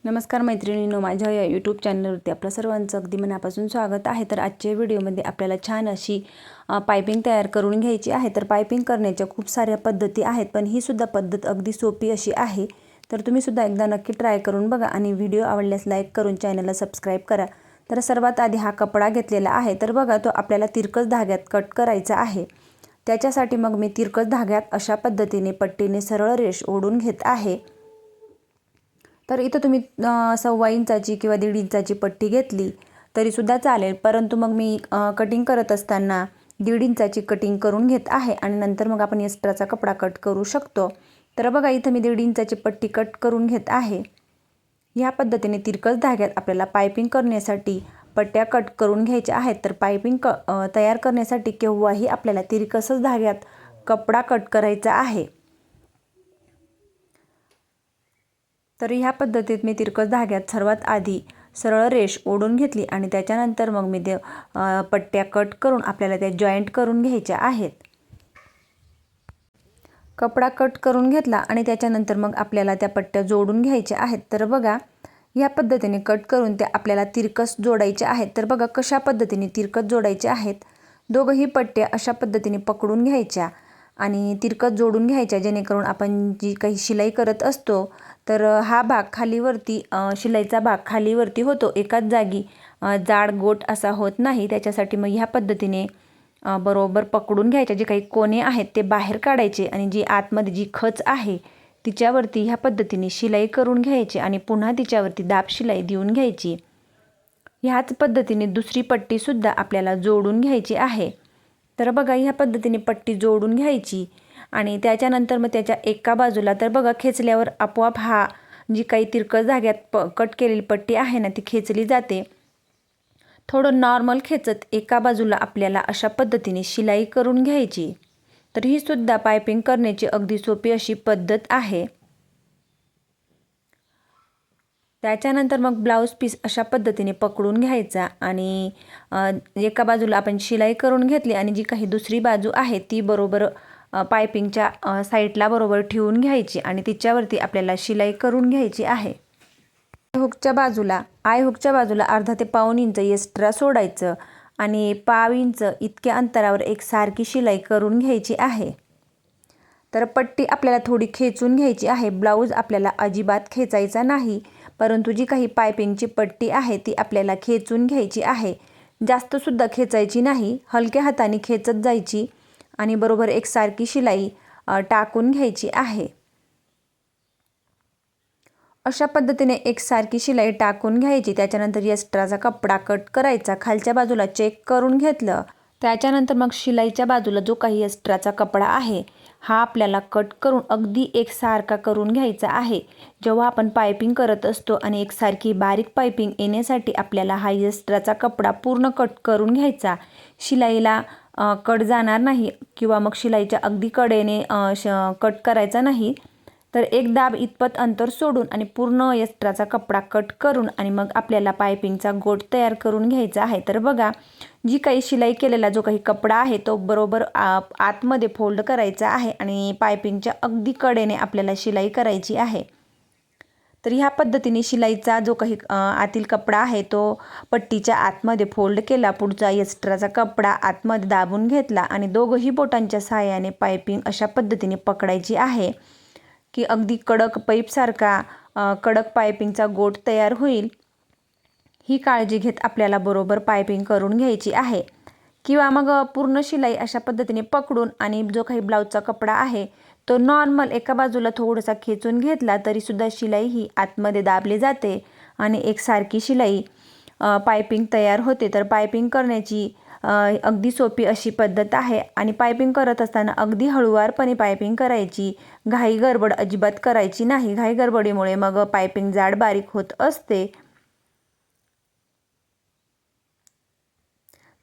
नमस्कार मैत्रिणींनो, माझ्या या यूट्यूब चॅनलवरती आपलं सर्वांचं अगदी मनापासून स्वागत आहे। तर आजच्या व्हिडिओमध्ये आपल्याला छान अशी पायपिंग तयार करून घ्यायची आहे। तर पायपिंग करण्याच्या खूप साऱ्या पद्धती आहेत, पण ही सुद्धा पद्धत अगदी सोपी अशी आहे। तर तुम्ही सुद्धा एकदा नक्की ट्राय करून बघा आणि व्हिडिओ आवडल्यास लाईक करून चॅनलला सबस्क्राईब करा। तर सर्वात आधी हा कपडा घेतलेला आहे, तर बघा तो आपल्याला तिरकस धाग्यात कट करायचा आहे। त्याच्यासाठी मग मी तिरकस धाग्यात अशा पद्धतीने पट्टीने सरळ रेष ओढून घेत आहे। तर इथं तुम्ही 1.25 इंचाची किंवा 1.5 इंचाची पट्टी घेतली तरी सुद्धा चालेल, परंतु मग मी कटिंग करत असताना 1.5 इंचाची कटिंग करून घेत आहे आणि नंतर मग आपण एक्स्ट्राचा कपडा कट करू शकतो। तर बघा इथं मी 1.5 इंचाची पट्टी कट करून घेत आहे। ह्या पद्धतीने तिरकस धाग्यात आपल्याला पायपिंग करण्यासाठी पट्ट्या कट करून घ्यायच्या आहेत। तर पायपिंग तयार करण्यासाठी केव्हाही आपल्याला तिरकसच धाग्यात कपडा कट करायचा आहे। तर ह्या पद्धतीत मी तिरकस धाग्यात सर्वात आधी सरळ रेष ओढून घेतली आणि त्याच्यानंतर मग मी ते पट्ट्या कट करून आपल्याला त्या जॉईंट करून घ्यायच्या आहेत। कपडा कट करून घेतला आणि त्याच्यानंतर मग आपल्याला त्या पट्ट्या जोडून घ्यायच्या आहेत। तर बघा ह्या पद्धतीने कट करून त्या आपल्याला तिरकस जोडायच्या आहेत। तर बघा कशा पद्धतीने तिरकस जोडायचे आहेत। दोघंही पट्ट्या अशा पद्धतीने पकडून घ्यायच्या आणि तिरकस जोडून घ्यायच्या, जेणेकरून आपण जी काही शिलाई करत असतो तर हा भाग खालीवरती शिलाईचा भाग खालीवरती होतो, एकाच जागी जाड गोट असा होत नाही। त्याच्यासाठी मग ह्या पद्धतीने बरोबर पकडून घ्यायच्या, जे काही कोणे आहेत ते बाहेर काढायचे आणि जी आतमध्ये जी खच आहे तिच्यावरती ह्या पद्धतीने शिलाई करून घ्यायची आणि पुन्हा तिच्यावरती दाब शिलाई देऊन घ्यायची। ह्याच पद्धतीने दुसरी पट्टी सुद्धा आपल्याला जोडून घ्यायची आहे। तर बघा ह्या पद्धतीने पट्टी जोडून घ्यायची आणि त्याच्यानंतर मग त्याच्या एका बाजूला तर बघा खेचल्यावर आपोआप हा जी काही तिरकस धाग्यात कट केलेली पट्टी आहे ना ती खेचली जाते। थोडं नॉर्मल खेचत एका बाजूला आपल्याला अशा पद्धतीने शिलाई करून घ्यायची। तर ही सुद्धा पायपिंग करण्याची अगदी सोपी अशी पद्धत आहे। त्याच्यानंतर मग ब्लाऊज पीस अशा पद्धतीने पकडून घ्यायचा आणि एका बाजूला आपण शिलाई करून घेतली आणि जी काही दुसरी बाजू आहे ती बरोबर पायपिंगच्या साईडला बरोबर ठेवून घ्यायची आणि तिच्यावरती आपल्याला शिलाई करून घ्यायची आहे। आय हुकच्या बाजूला अर्धा ते पाऊण इंच एक्स्ट्रा सोडायचं आणि पाव इंच इतक्या अंतरावर एक सारखी शिलाई करून घ्यायची आहे। तर पट्टी आपल्याला थोडी खेचून घ्यायची आहे। ब्लाऊज आपल्याला अजिबात खेचायचा नाही, परंतु जी काही पायपिंगची पट्टी आहे ती आपल्याला खेचून घ्यायची आहे। जास्त सुद्धा खेचायची नाही, हलक्या हाताने खेचत जायची आणि बरोबर एक सारखी शिलाई टाकून घ्यायची आहे। अशा पद्धतीने एक सारखी शिलाई टाकून घ्यायची। त्याच्यानंतर एक्स्ट्राचा कपडा कट करायचा, खालच्या बाजूला चेक करून घेतलं। त्याच्यानंतर मग शिलाईच्या बाजूला जो काही एक्स्ट्राचा कपडा आहे हा आपल्याला कट करून अगदी एकसारखा करून घ्यायचा आहे। जेव्हा आपण पायपिंग करत असतो आणि एकसारखी बारीक पायपिंग येण्यासाठी आपल्याला हा एक्स्ट्राचा कपडा पूर्ण कट करून घ्यायचा। शिलाईला कट जाणार नाही किंवा मग शिलाईच्या अगदी कडेने कट करायचा नाही। तर एक दाब इतपत अंतर सोडून आणि पूर्ण एक्स्ट्राचा कपडा कट करून आणि मग आपल्याला पायपिंगचा गोट तयार करून घ्यायचा आहे। तर बघा जी काही शिलाई केलेला जो काही कपडा आहे तो बरोबर आतमध्ये फोल्ड करायचा आहे आणि पायपिंगच्या अगदी कडेने आपल्याला शिलाई करायची आहे। तर ह्या पद्धतीने शिलाईचा जो काही आतील कपडा आहे तो पट्टीच्या आतमध्ये फोल्ड केला, पुढचा एक्स्ट्राचा कपडा आतमध्ये दाबून घेतला आणि दोघंही बोटांच्या सहाय्याने पायपिंग अशा पद्धतीने पकडायची आहे की अगदी कडक पाईपसारखा कडक पायपिंगचा गोट तयार होईल। ही काळजी घेत आपल्याला बरोबर पायपिंग करून घ्यायची आहे। किंवा मग पूर्ण शिलाई अशा पद्धतीने पकडून आणि जो काही ब्लाऊजचा कपडा आहे तो नॉर्मल एका बाजूला थोडासा खेचून घेतला तरी सुद्धा शिलाई ही आतमध्ये दाबली जाते आणि एकसारखी शिलाई पायपिंग तयार होते। तर पायपिंग करण्याची अगदी सोपी अशी पद्धत आहे आणि पायपिंग करत असताना अगदी हळूवारपणे पायपिंग करायची, घाई गडबड अजिबात करायची नाही। घाई गडबडीमुळे मग पायपिंग जाड बारीक होत असते।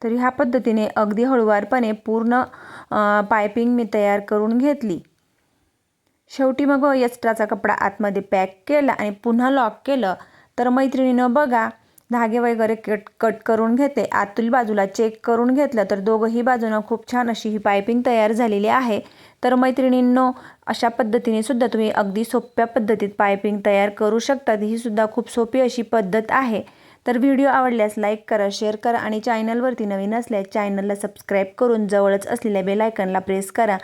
तर ह्या पद्धतीने अगदी हळूवारपणे पूर्ण पायपिंग मी तयार करून घेतली। शेवटी मग एक्स्ट्राचा कपडा आतमध्ये पॅक केला आणि पुन्हा लॉक केलं। तर मैत्रिणीनं बघा धागे वगैरे कट करून घेते. आतील बाजूला चेक करून घेतलं तर दोघंही बाजूनं खूप छान अशी ही पायपिंग तयार झालेली आहे. तर मैत्रिणींनो, अशा पद्धतीने सुद्धा तुम्ही अगदी सोप्या पद्धतीत पायपिंग तयार करू शकता. ही सुद्धा खूप सोपी अशी पद्धत आहे. तर व्हिडिओ आवडल्यास लाईक करा, शेअर करा आणि चॅनलवरती नवीन असल्यास चॅनलला सबस्क्राईब करून जवळच असलेल्या बेल आयकॉनला प्रेस करा.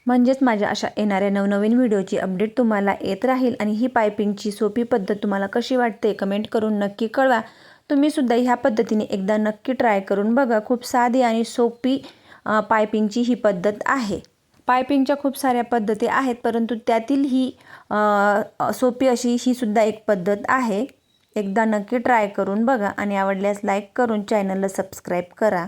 म्हणजेच माझ्या अशा येणाऱ्या नवनवीन व्हिडिओची अपडेट तुम्हाला येत राहील. आणि ही पायपिंगची सोपी पद्धत तुम्हाला कशी वाटते कमेंट करून नक्की कळवा. तुम्ही सुद्धा ह्या पद्धतीने एकदा नक्की ट्राय करून बघा. खूप साधी आणि सोपी पायपिंगची ही पद्धत आहे. पायपिंगच्या खूप साऱ्या पद्धती आहेत, परंतु त्यातील ही सोपी अशी ही सुद्धा एक पद्धत आहे. एकदा नक्की ट्राय करून बघा आणि आवडल्यास लाईक करून चॅनलला सबस्क्राईब करा.